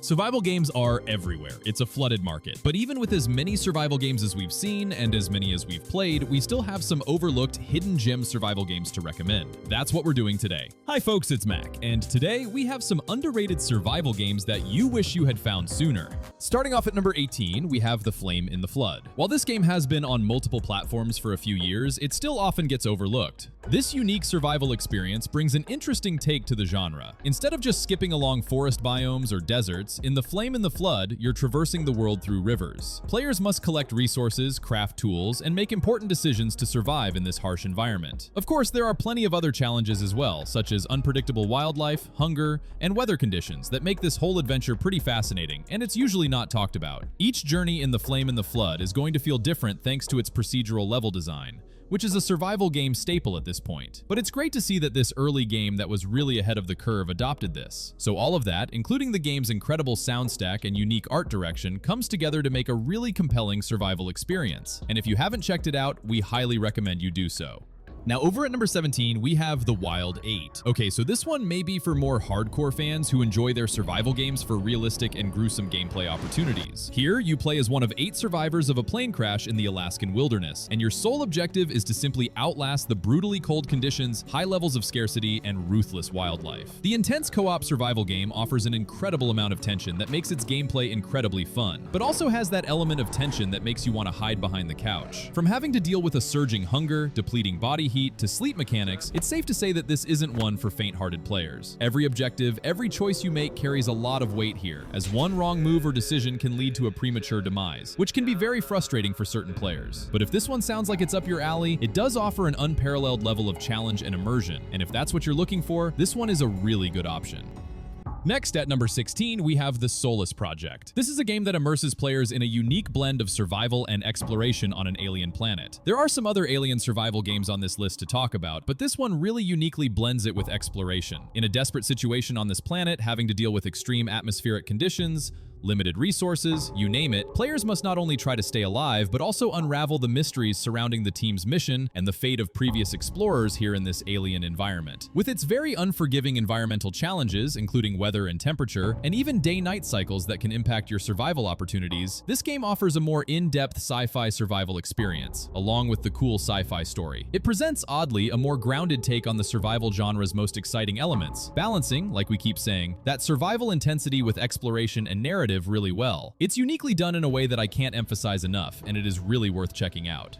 Survival games are everywhere. It's a flooded market. But even with as many survival games as we've seen and as many as we've played, we still have some overlooked hidden gem survival games to recommend. That's what we're doing today. Hi folks, it's Mac, and today we have some underrated survival games that you wish you had found sooner. Starting off at number 18, we have The Flame in the Flood. While this game has been on multiple platforms for a few years, it still often gets overlooked. This unique survival experience brings an interesting take to the genre. Instead of just skipping along forest biomes or deserts, in The Flame in the Flood, you're traversing the world through rivers. Players must collect resources, craft tools, and make important decisions to survive in this harsh environment. Of course, there are plenty of other challenges as well, such as unpredictable wildlife, hunger, and weather conditions that make this whole adventure pretty fascinating, and it's usually not talked about. Each journey in The Flame in the Flood is going to feel different thanks to its procedural level design, which is a survival game staple at this point. But it's great to see that this early game that was really ahead of the curve adopted this. So all of that, including the game's incredible sound stack and unique art direction, comes together to make a really compelling survival experience. And if you haven't checked it out, we highly recommend you do so. Now over at number 17, we have The Wild 8. Okay, so this one may be for more hardcore fans who enjoy their survival games for realistic and gruesome gameplay opportunities. Here, you play as one of 8 survivors of a plane crash in the Alaskan wilderness, and your sole objective is to simply outlast the brutally cold conditions, high levels of scarcity, and ruthless wildlife. The intense co-op survival game offers an incredible amount of tension that makes its gameplay incredibly fun, but also has that element of tension that makes you want to hide behind the couch. From having to deal with a surging hunger, depleting body heat, to sleep mechanics, it's safe to say that this isn't one for faint-hearted players. Every objective, every choice you make carries a lot of weight here, as one wrong move or decision can lead to a premature demise, which can be very frustrating for certain players. But if this one sounds like it's up your alley, it does offer an unparalleled level of challenge and immersion, and if that's what you're looking for, this one is a really good option. Next, at number 16, we have the Solus Project. This is a game that immerses players in a unique blend of survival and exploration on an alien planet. There are some other alien survival games on this list to talk about, but this one really uniquely blends it with exploration. In a desperate situation on this planet, having to deal with extreme atmospheric conditions, limited resources, you name it, players must not only try to stay alive, but also unravel the mysteries surrounding the team's mission and the fate of previous explorers here in this alien environment. With its very unforgiving environmental challenges, including weather and temperature, and even day-night cycles that can impact your survival opportunities, this game offers a more in-depth sci-fi survival experience, along with the cool sci-fi story. It presents, oddly, a more grounded take on the survival genre's most exciting elements, balancing, like we keep saying, that survival intensity with exploration and narrative really well. It's uniquely done in a way that I can't emphasize enough, and it is really worth checking out.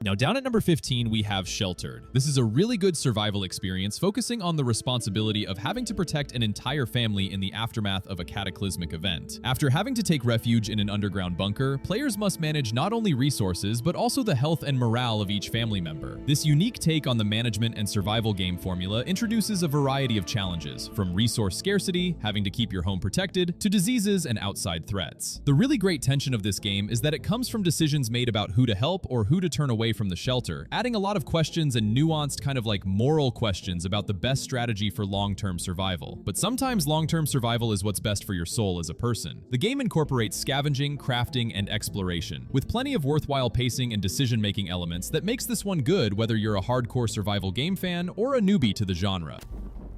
Now down at number 15, we have Sheltered. This is a really good survival experience focusing on the responsibility of having to protect an entire family in the aftermath of a cataclysmic event. After having to take refuge in an underground bunker, players must manage not only resources, but also the health and morale of each family member. This unique take on the management and survival game formula introduces a variety of challenges, from resource scarcity, having to keep your home protected, to diseases and outside threats. The really great tension of this game is that it comes from decisions made about who to help or who to turn away from the shelter, adding a lot of questions and nuanced kind of like moral questions about the best strategy for long-term survival. But sometimes long-term survival is what's best for your soul as a person. The game incorporates scavenging, crafting, and exploration, with plenty of worthwhile pacing and decision-making elements that makes this one good whether you're a hardcore survival game fan or a newbie to the genre.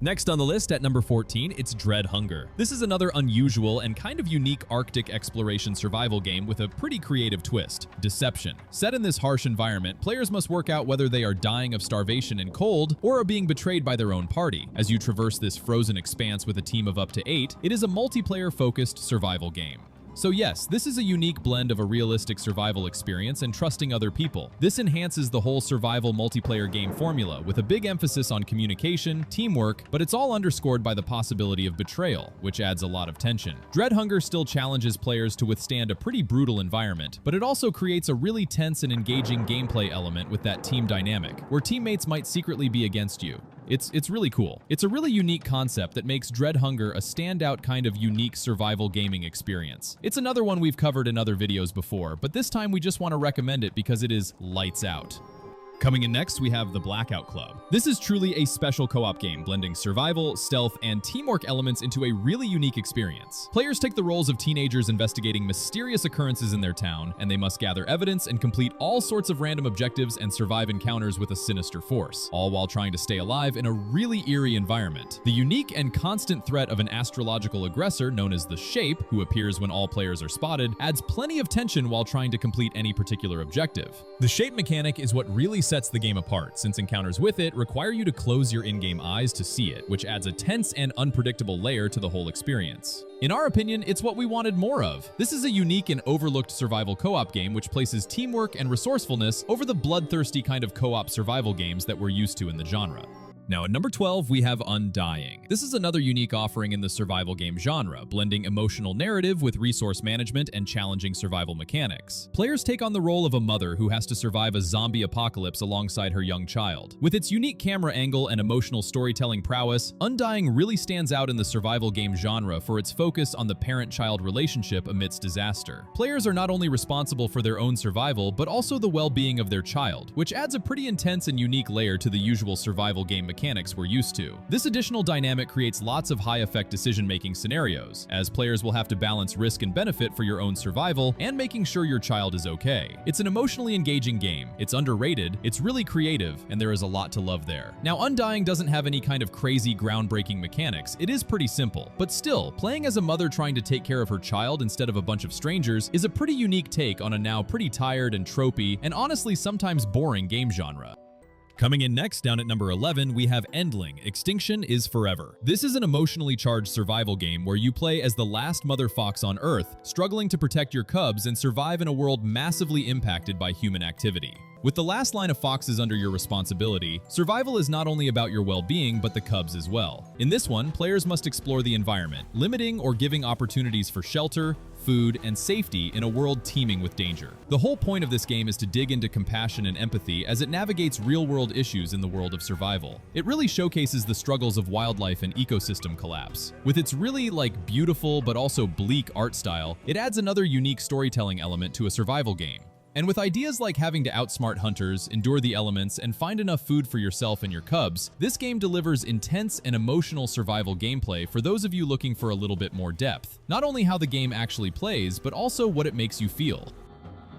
Next on the list at number 14, it's Dread Hunger. This is another unusual and kind of unique Arctic exploration survival game with a pretty creative twist: Deception. Set in this harsh environment, players must work out whether they are dying of starvation and cold or are being betrayed by their own party. As you traverse this frozen expanse with a team of up to 8, it is a multiplayer-focused survival game. So yes, this is a unique blend of a realistic survival experience and trusting other people. This enhances the whole survival multiplayer game formula with a big emphasis on communication, teamwork, but it's all underscored by the possibility of betrayal, which adds a lot of tension. Dread Hunger still challenges players to withstand a pretty brutal environment, but it also creates a really tense and engaging gameplay element with that team dynamic, where teammates might secretly be against you. It's really cool. It's a really unique concept that makes Dread Hunger a standout kind of unique survival gaming experience. It's another one we've covered in other videos before, but this time we just want to recommend it because it is lights out. Coming in next, we have the Blackout Club. This is truly a special co-op game, blending survival, stealth, and teamwork elements into a really unique experience. Players take the roles of teenagers investigating mysterious occurrences in their town, and they must gather evidence and complete all sorts of random objectives and survive encounters with a sinister force, all while trying to stay alive in a really eerie environment. The unique and constant threat of an astrological aggressor known as the Shape, who appears when all players are spotted, adds plenty of tension while trying to complete any particular objective. The Shape mechanic is what really sets the game apart, since encounters with it require you to close your in-game eyes to see it, which adds a tense and unpredictable layer to the whole experience. In our opinion, it's what we wanted more of. This is a unique and overlooked survival co-op game which places teamwork and resourcefulness over the bloodthirsty kind of co-op survival games that we're used to in the genre. Now at number 12, we have Undying. This is another unique offering in the survival game genre, blending emotional narrative with resource management and challenging survival mechanics. Players take on the role of a mother who has to survive a zombie apocalypse alongside her young child. With its unique camera angle and emotional storytelling prowess, Undying really stands out in the survival game genre for its focus on the parent-child relationship amidst disaster. Players are not only responsible for their own survival, but also the well-being of their child, which adds a pretty intense and unique layer to the usual survival game mechanics we're used to. This additional dynamic creates lots of high-effect decision-making scenarios, as players will have to balance risk and benefit for your own survival and making sure your child is okay. It's an emotionally engaging game, it's underrated, it's really creative, and there is a lot to love there. Now, Undying doesn't have any kind of crazy, groundbreaking mechanics. It is pretty simple, but still, playing as a mother trying to take care of her child instead of a bunch of strangers is a pretty unique take on a now pretty tired and tropey, and honestly sometimes boring game genre. Coming in next, down at number 11, we have Endling, Extinction is Forever. This is an emotionally charged survival game where you play as the last mother fox on Earth, struggling to protect your cubs and survive in a world massively impacted by human activity. With the last line of foxes under your responsibility, survival is not only about your well-being, but the cubs as well. In this one, players must explore the environment, limiting or giving opportunities for shelter, food, and safety in a world teeming with danger. The whole point of this game is to dig into compassion and empathy as it navigates real-world issues in the world of survival. It really showcases the struggles of wildlife and ecosystem collapse. With its really, beautiful but also bleak art style, it adds another unique storytelling element to a survival game. And with ideas like having to outsmart hunters, endure the elements, and find enough food for yourself and your cubs, this game delivers intense and emotional survival gameplay for those of you looking for a little bit more depth. Not only how the game actually plays, but also what it makes you feel.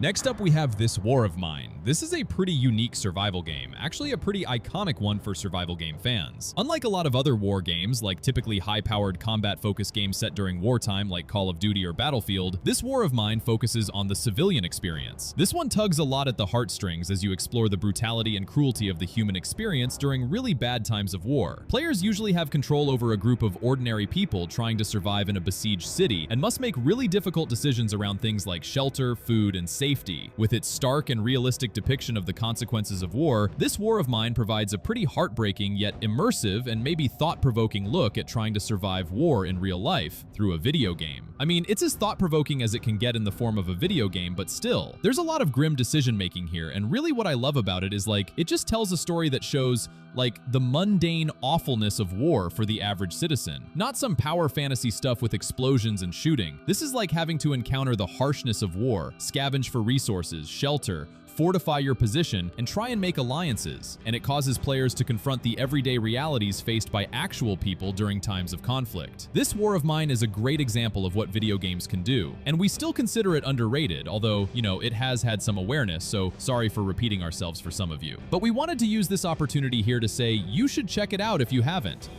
Next up, we have This War of Mine. This is a pretty unique survival game, actually a pretty iconic one for survival game fans. Unlike a lot of other war games, like typically high-powered combat-focused games set during wartime like Call of Duty or Battlefield, This War of Mine focuses on the civilian experience. This one tugs a lot at the heartstrings as you explore the brutality and cruelty of the human experience during really bad times of war. Players usually have control over a group of ordinary people trying to survive in a besieged city and must make really difficult decisions around things like shelter, food, and safety. With its stark and realistic depiction of the consequences of war, This War of Mine provides a pretty heartbreaking yet immersive and maybe thought-provoking look at trying to survive war in real life through a video game. I mean, it's as thought-provoking as it can get in the form of a video game, but still, there's a lot of grim decision-making here, and really what I love about it is it just tells a story that shows the mundane awfulness of war for the average citizen. Not some power fantasy stuff with explosions and shooting. This is like having to encounter the harshness of war, scavenge for resources, shelter, fortify your position, and try and make alliances. And it causes players to confront the everyday realities faced by actual people during times of conflict. This War of Mine is a great example of what video games can do, and we still consider it underrated, although, it has had some awareness, so sorry for repeating ourselves for some of you. But we wanted to use this opportunity here to say you should check it out if you haven't.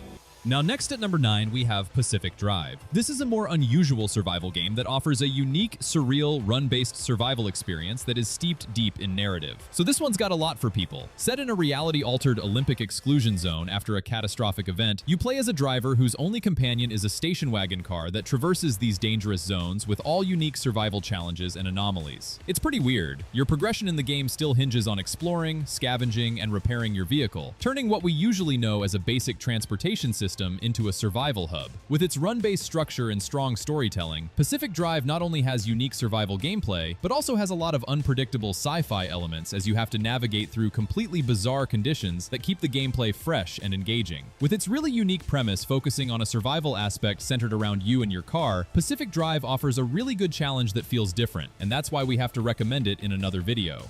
Now next at number 9, we have Pacific Drive. This is a more unusual survival game that offers a unique, surreal, run-based survival experience that is steeped deep in narrative. So this one's got a lot for people. Set in a reality-altered Olympic exclusion zone after a catastrophic event, you play as a driver whose only companion is a station wagon car that traverses these dangerous zones with all unique survival challenges and anomalies. It's pretty weird. Your progression in the game still hinges on exploring, scavenging, and repairing your vehicle, turning what we usually know as a basic transportation system into a survival hub. With its run-based structure and strong storytelling, Pacific Drive not only has unique survival gameplay, but also has a lot of unpredictable sci-fi elements as you have to navigate through completely bizarre conditions that keep the gameplay fresh and engaging. With its really unique premise focusing on a survival aspect centered around you and your car, Pacific Drive offers a really good challenge that feels different, and that's why we have to recommend it in another video.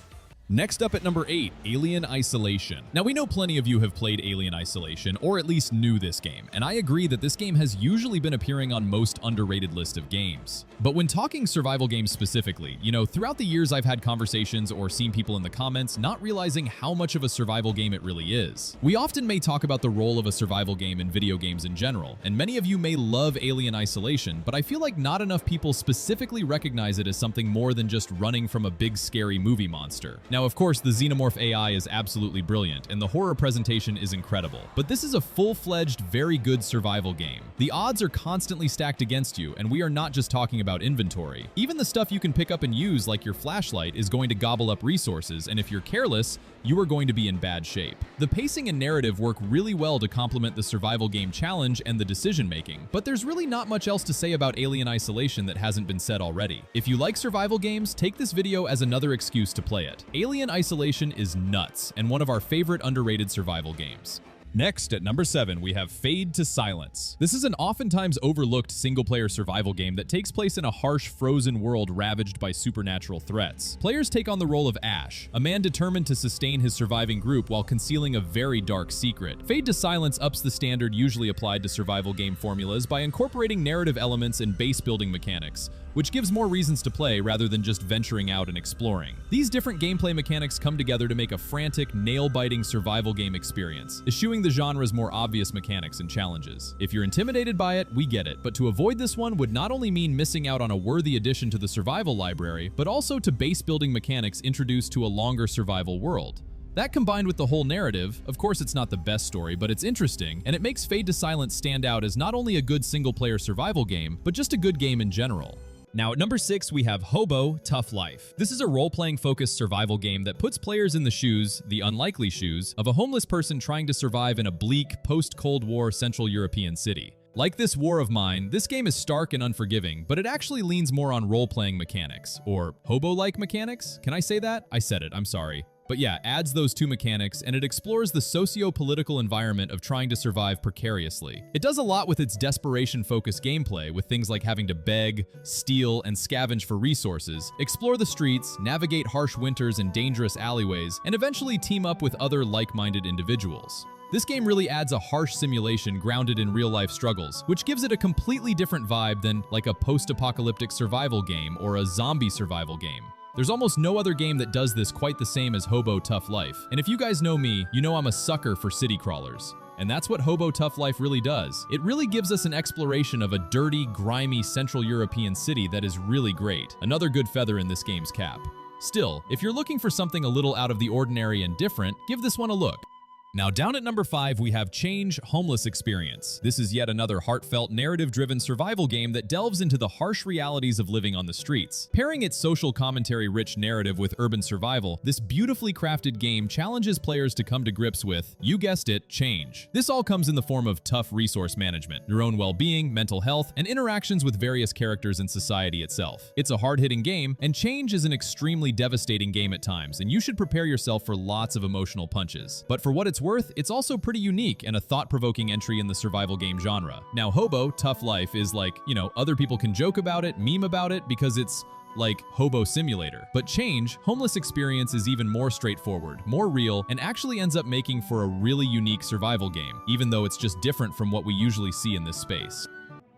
Next up at number 8, Alien Isolation. Now we know plenty of you have played Alien Isolation, or at least knew this game, and I agree that this game has usually been appearing on most underrated list of games. But when talking survival games specifically, throughout the years I've had conversations or seen people in the comments not realizing how much of a survival game it really is. We often may talk about the role of a survival game in video games in general, and many of you may love Alien Isolation, but I feel like not enough people specifically recognize it as something more than just running from a big scary movie monster. Now, of course, the Xenomorph AI is absolutely brilliant, and the horror presentation is incredible. But this is a full-fledged, very good survival game. The odds are constantly stacked against you, and we are not just talking about inventory. Even the stuff you can pick up and use, like your flashlight, is going to gobble up resources, and if you're careless, you are going to be in bad shape. The pacing and narrative work really well to complement the survival game challenge and the decision-making, but there's really not much else to say about Alien Isolation that hasn't been said already. If you like survival games, take this video as another excuse to play it. Alien Isolation is nuts, and one of our favorite underrated survival games. Next, at number 7, we have Fade to Silence. This is an oftentimes overlooked single-player survival game that takes place in a harsh, frozen world ravaged by supernatural threats. Players take on the role of Ash, a man determined to sustain his surviving group while concealing a very dark secret. Fade to Silence ups the standard usually applied to survival game formulas by incorporating narrative elements and base-building mechanics, which gives more reasons to play rather than just venturing out and exploring. These different gameplay mechanics come together to make a frantic, nail-biting survival game experience, eschewing the genre's more obvious mechanics and challenges. If you're intimidated by it, we get it, but to avoid this one would not only mean missing out on a worthy addition to the survival library, but also to base-building mechanics introduced to a longer survival world. That combined with the whole narrative, of course it's not the best story, but it's interesting, and it makes Fade to Silence stand out as not only a good single-player survival game, but just a good game in general. Now at number 6, we have Hobo, Tough Life. This is a role-playing focused survival game that puts players in the shoes, the unlikely shoes, of a homeless person trying to survive in a bleak, post-Cold War Central European city. Like this War of Mine, this game is stark and unforgiving, but it actually leans more on role-playing mechanics, or hobo-like mechanics? Can I say that? I said it, I'm sorry. But yeah, adds those two mechanics, and it explores the socio-political environment of trying to survive precariously. It does a lot with its desperation-focused gameplay, with things like having to beg, steal, and scavenge for resources, explore the streets, navigate harsh winters and dangerous alleyways, and eventually team up with other like-minded individuals. This game really adds a harsh simulation grounded in real-life struggles, which gives it a completely different vibe than like a post-apocalyptic survival game or a zombie survival game. There's almost no other game that does this quite the same as Hobo Tough Life. And if you guys know me, you know I'm a sucker for city crawlers. And that's what Hobo Tough Life really does. It really gives us an exploration of a dirty, grimy Central European city that is really great. Another good feather in this game's cap. Still, if you're looking for something a little out of the ordinary and different, give this one a look. Now down at number 5, we have Change Homeless Experience. This is yet another heartfelt, narrative-driven survival game that delves into the harsh realities of living on the streets. Pairing its social commentary-rich narrative with urban survival, this beautifully crafted game challenges players to come to grips with, you guessed it, change. This all comes in the form of tough resource management, your own well-being, mental health, and interactions with various characters in society itself. It's a hard-hitting game, and change is an extremely devastating game at times, and you should prepare yourself for lots of emotional punches. But for what it's worth, it's also pretty unique and a thought-provoking entry in the survival game genre. Now, Hobo Tough Life is like, other people can joke about it, meme about it, because it's like Hobo Simulator. But Change Homeless Experience is even more straightforward, more real, and actually ends up making for a really unique survival game, even though it's just different from what we usually see in this space.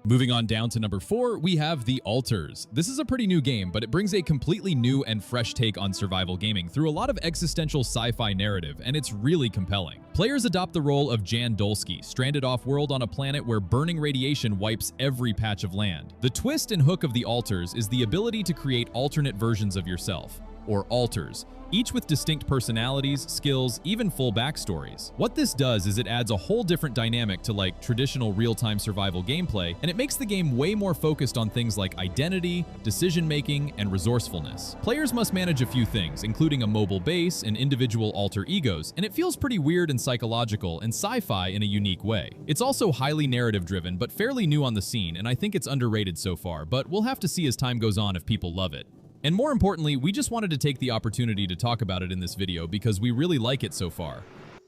Moving on down to number 4, we have The Alters. This is a pretty new game, but it brings a completely new and fresh take on survival gaming through a lot of existential sci-fi narrative, and it's really compelling. Players adopt the role of Jan Dolsky, stranded off-world on a planet where burning radiation wipes every patch of land. The twist and hook of The Alters is the ability to create alternate versions of yourself, or alters, each with distinct personalities, skills, even full backstories. What this does is it adds a whole different dynamic to like traditional real-time survival gameplay, and it makes the game way more focused on things like identity, decision-making, and resourcefulness. Players must manage a few things, including a mobile base and individual alter egos, and it feels pretty weird and psychological and sci-fi in a unique way. It's also highly narrative-driven, but fairly new on the scene, and I think it's underrated so far, but we'll have to see as time goes on if people love it. And more importantly, we just wanted to take the opportunity to talk about it in this video because we really like it so far.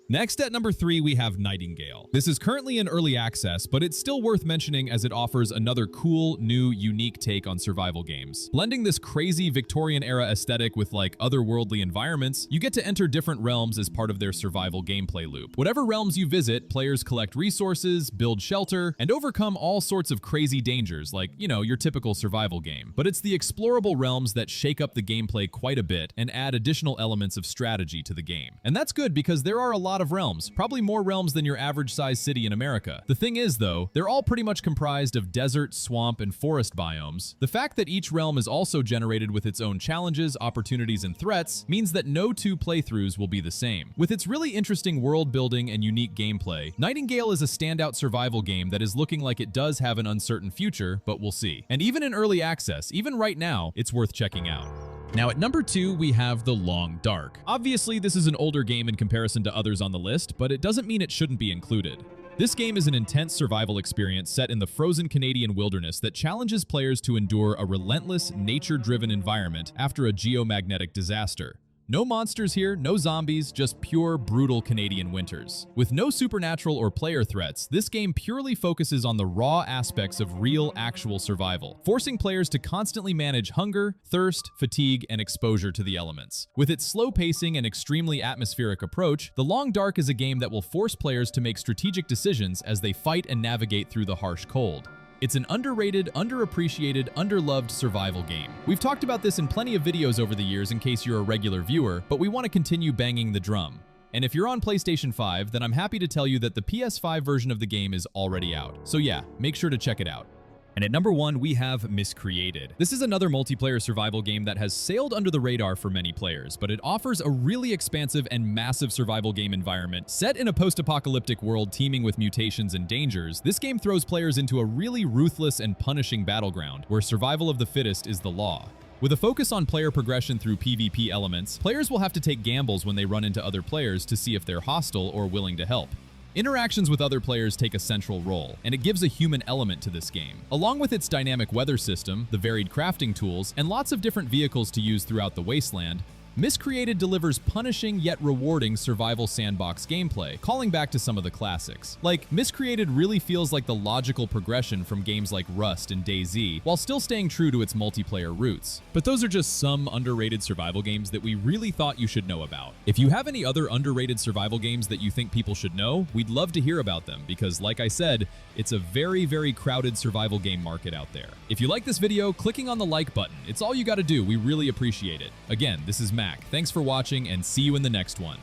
Next at number 3, we have Nightingale. This is currently in early access, but it's still worth mentioning as it offers another cool, new, unique take on survival games. Blending this crazy Victorian-era aesthetic with like otherworldly environments, you get to enter different realms as part of their survival gameplay loop. Whatever realms you visit, players collect resources, build shelter, and overcome all sorts of crazy dangers like, you know, your typical survival game. But it's the explorable realms that shake up the gameplay quite a bit and add additional elements of strategy to the game. And that's good because there are a lot of realms, probably more realms than your average size city in America. The thing is though, they're all pretty much comprised of desert, swamp, and forest biomes. The fact that each realm is also generated with its own challenges, opportunities, and threats means that no two playthroughs will be the same. With its really interesting world building and unique gameplay, Nightingale is a standout survival game that is looking like it does have an uncertain future, but we'll see. And even in early access, even right now, it's worth checking out. Now at number 2, we have The Long Dark. Obviously, this is an older game in comparison to others on the list, but it doesn't mean it shouldn't be included. This game is an intense survival experience set in the frozen Canadian wilderness that challenges players to endure a relentless, nature-driven environment after a geomagnetic disaster. No monsters here, no zombies, just pure, brutal Canadian winters. With no supernatural or player threats, this game purely focuses on the raw aspects of real, actual survival, forcing players to constantly manage hunger, thirst, fatigue, and exposure to the elements. With its slow pacing and extremely atmospheric approach, The Long Dark is a game that will force players to make strategic decisions as they fight and navigate through the harsh cold. It's an underrated, underappreciated, underloved survival game. We've talked about this in plenty of videos over the years in case you're a regular viewer, but we want to continue banging the drum. And if you're on PlayStation 5, then I'm happy to tell you that the PS5 version of the game is already out. So yeah, make sure to check it out. And at number 1, we have Miscreated. This is another multiplayer survival game that has sailed under the radar for many players, but it offers a really expansive and massive survival game environment. Set in a post-apocalyptic world teeming with mutations and dangers, this game throws players into a really ruthless and punishing battleground, where survival of the fittest is the law. With a focus on player progression through PvP elements, players will have to take gambles when they run into other players to see if they're hostile or willing to help. Interactions with other players take a central role, and it gives a human element to this game. Along with its dynamic weather system, the varied crafting tools, and lots of different vehicles to use throughout the wasteland, Miscreated delivers punishing yet rewarding survival sandbox gameplay, calling back to some of the classics. Like, Miscreated really feels like the logical progression from games like Rust and DayZ, while still staying true to its multiplayer roots. But those are just some underrated survival games that we really thought you should know about. If you have any other underrated survival games that you think people should know, we'd love to hear about them because, like I said, it's a very, very crowded survival game market out there. If you like this video, clicking on the like button, it's all you gotta do. We really appreciate it. Again, this is Matt. Thanks for watching and see you in the next one.